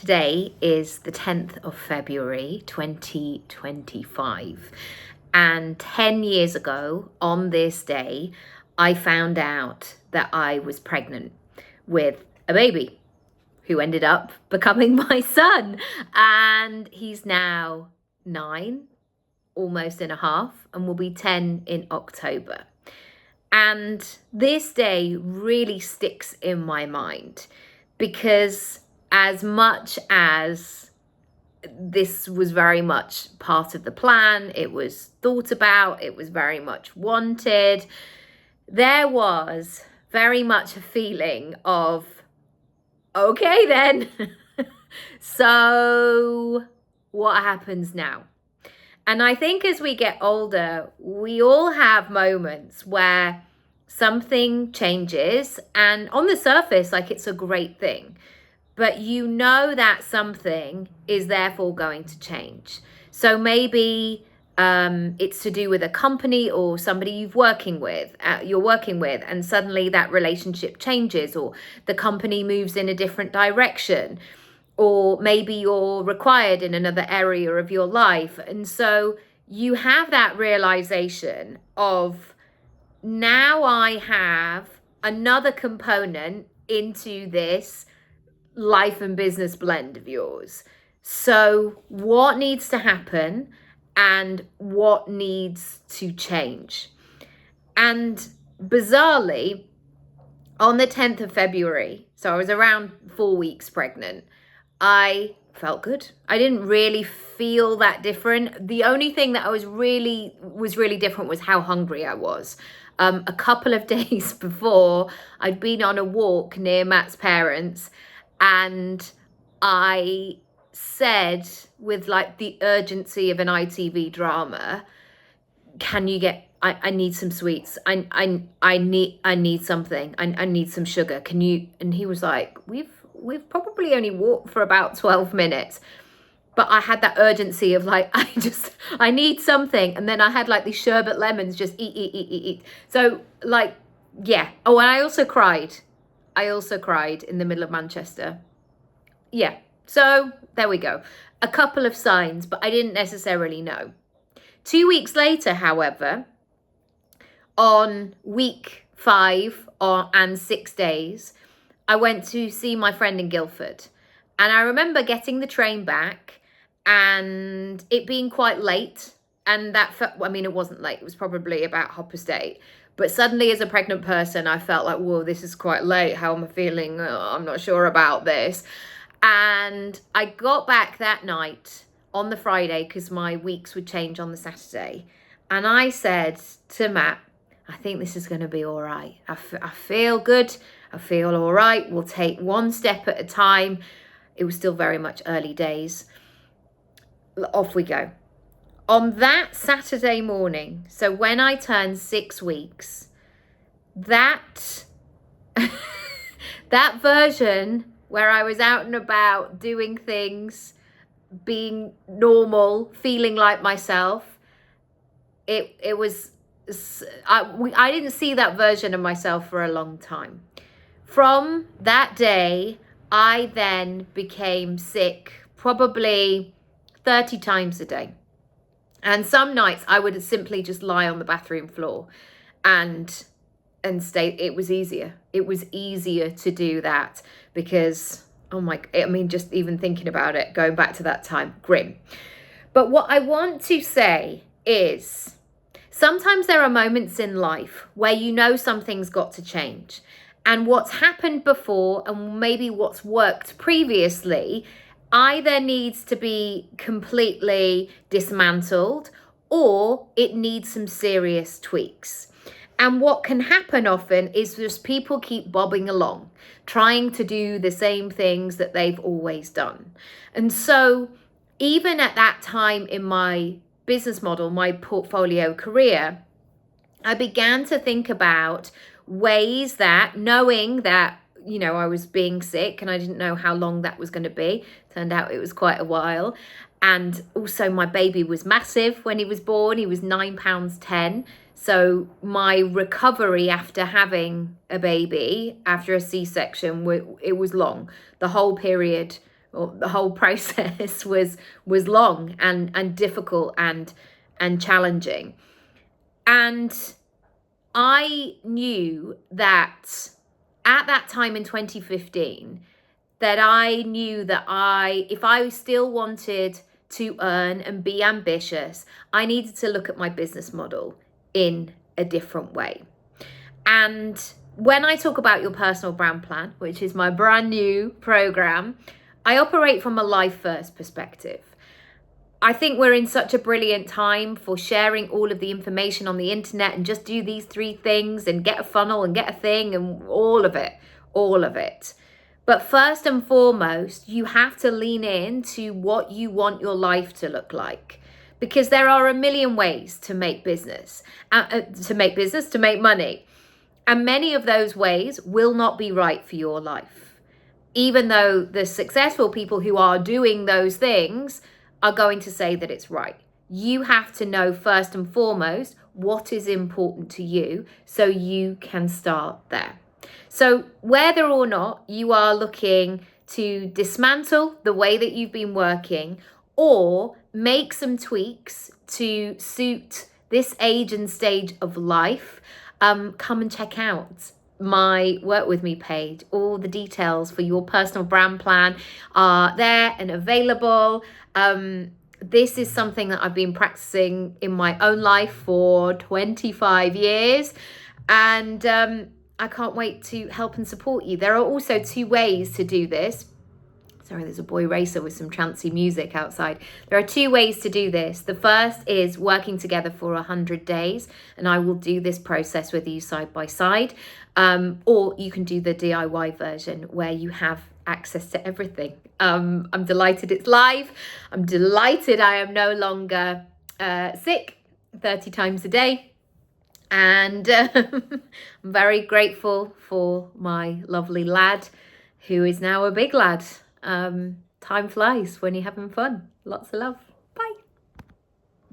Today is the 10th of February 2025, and 10 years ago on this day I found out that I was pregnant with a baby who ended up becoming my son, and he's now 9, almost and a half, and will be 10 in October. And this day really sticks in my mind because as much as this was very much part of the plan, it was thought about, it was very much wanted, there was very much a feeling of, okay then, so what happens now? And I think as we get older, we all have moments where something changes, and on the surface, like, it's a great thing, but you know that something is therefore going to change. So maybe it's to do with a company or somebody you're working with, and suddenly that relationship changes, or the company moves in a different direction, or maybe you're required in another area of your life. And so you have that realization of, now I have another component into this life and business blend of yours. So what needs to happen and what needs to change? And bizarrely, on the 10th of February, so I was around 4 weeks pregnant, I felt good. I didn't really feel that different. The only thing that was really different was how hungry I was. A couple of days before, I'd been on a walk near Matt's parents, and I said, with like the urgency of an ITV drama, can you get, I need some sweets. I need something. I need some sugar. Can you? And he was like, we've probably only walked for about 12 minutes. But I had that urgency of like, I need something. And then I had like these sherbet lemons, just eat. So like, yeah. Oh, and I also cried in the middle of Manchester. Yeah. So there we go. A couple of signs, but I didn't necessarily know. 2 weeks later, however, on week 5 and 6 days, I went to see my friend in Guildford. And I remember getting the train back and it being quite late. And that felt, I mean, it wasn't late. It was probably about 8:30. But suddenly, as a pregnant person, I felt like, whoa, this is quite late. How am I feeling? Oh, I'm not sure about this. And I got back that night on the Friday because my weeks would change on the Saturday. And I said to Matt, I think this is going to be all right. I feel good. I feel all right. We'll take one step at a time. It was still very much early days. Off we go. On that Saturday morning, so when I turned 6 weeks, that that version where I was out and about doing things, being normal, feeling like myself, it was, I didn't see that version of myself for a long time. From that day, I then became sick probably 30 times a day. And some nights I would simply just lie on the bathroom floor and stay. It was easier. It was easier to do that because, oh my, I mean, just even thinking about it, going back to that time, grim. But what I want to say is, sometimes there are moments in life where you know something's got to change. And what's happened before and maybe what's worked previously either needs to be completely dismantled or it needs some serious tweaks. And what can happen often is just people keep bobbing along, trying to do the same things that they've always done. And so even at that time in my business model, my portfolio career, I began to think about ways that, knowing that, you know, I was being sick and I didn't know how long that was going to be. Turned out it was quite a while. And also my baby was massive when he was born. He was 9 pounds 10. So my recovery after having a baby, after a C-section, it was long. The whole period or the whole process was long and difficult and challenging. And I knew that at that time in 2015, that I knew that if I still wanted to earn and be ambitious, I needed to look at my business model in a different way. And when I talk about your personal brand plan, which is my brand new program, I operate from a life first perspective. I think we're in such a brilliant time for sharing all of the information on the internet and just do these 3 things and get a funnel and get a thing and all of it. But first and foremost, you have to lean into what you want your life to look like, because there are a million ways to make business, to make money. And many of those ways will not be right for your life. Even though the successful people who are doing those things are going to say that it's right. You have to know first and foremost what is important to you so you can start there. So whether or not you are looking to dismantle the way that you've been working or make some tweaks to suit this age and stage of life, come and check out my Work With Me page. All the details for your personal brand plan are there and available. This is something that I've been practicing in my own life for 25 years. And I can't wait to help and support you. There are also 2 ways to do this. Sorry, there's a boy racer with some chancy music outside. There are 2 ways to do this. The first is working together for 100 days, and I will do this process with you side by side. Or you can do the DIY version where you have access to everything. I'm delighted it's live. I'm delighted I am no longer sick 30 times a day. And I'm very grateful for my lovely lad, who is now a big lad. Time flies when you're having fun. Lots of love.